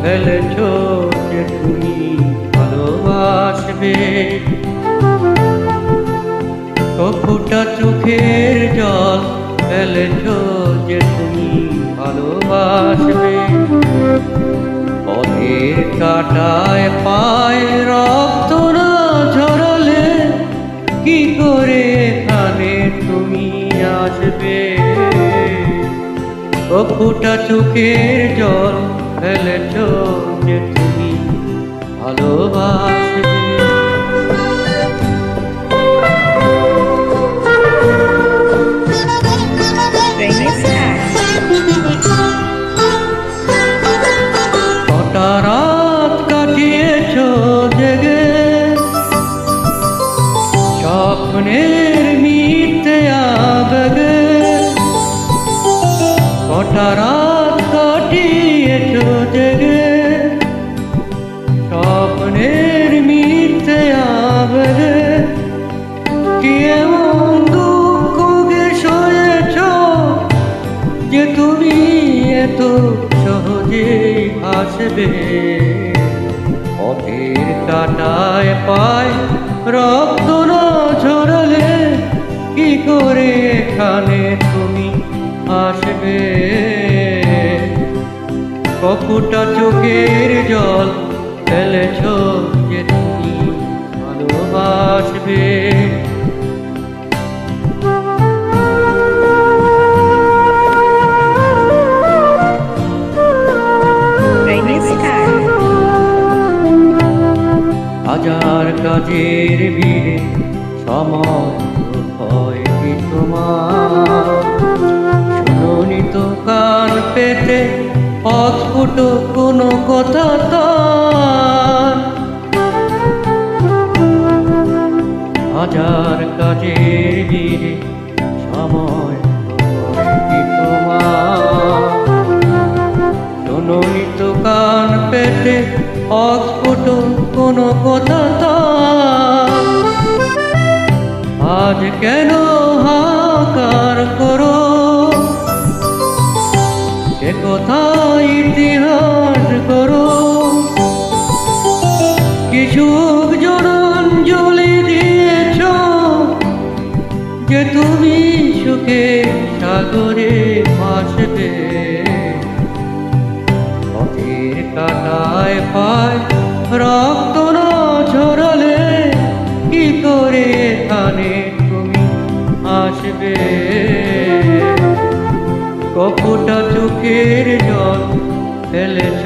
ফেলেছ যে তুমি ভালোবাসবে। কপুটা চোখের জল ফেলেছ যে তুমি ভালোবাসবে। পথের কাঁটায় পায়ে রক্ত না ঝরালে কি করে এখানে তুমি আসবে। কপুটা চোখের জল ফেলেছ যে তুমি ভালোবাসবে। কটা রাত কাটিয়েছ জেগে স্বপ্নের মিথ্যে আবেগে। কটা রাত কাটিয়েছ জেগে স্বপ্নের মিথ্যে আবেগে। কি এমন দুঃখ গে সয়েছ যে তুমি এত সহজে আসবে। পথের কাঁটায় পায় রক্ত না ঝরালে কি করে এখানে তুমি আসবে। কপুটা চোখের জল ফেলেছ যে তুমি ভালোবাসবে। হাজার কাজের ভিড়ে সময় হয় কি তোমার। শুনোনি তো কান পেতে অস্ফুট কোনো কথা তার। হাজার কাজের ভিড়ে সময় হয় কি তোমার। শুনোনি তো কান পেতে অস্ফুট কোনো কথা তার। আজ কেন হাহাকার করো সে কথা ইতিহাস করো। কিছু জনাঞ্জলি দিয়েছ যে তুমি সুখে সাগরে ভাসবে। পথের কাঁটায় পায় রক্ত না ঝরালে কি করে এখানে তুমি আসবে। কপুটা চোখের জল ফেলেছ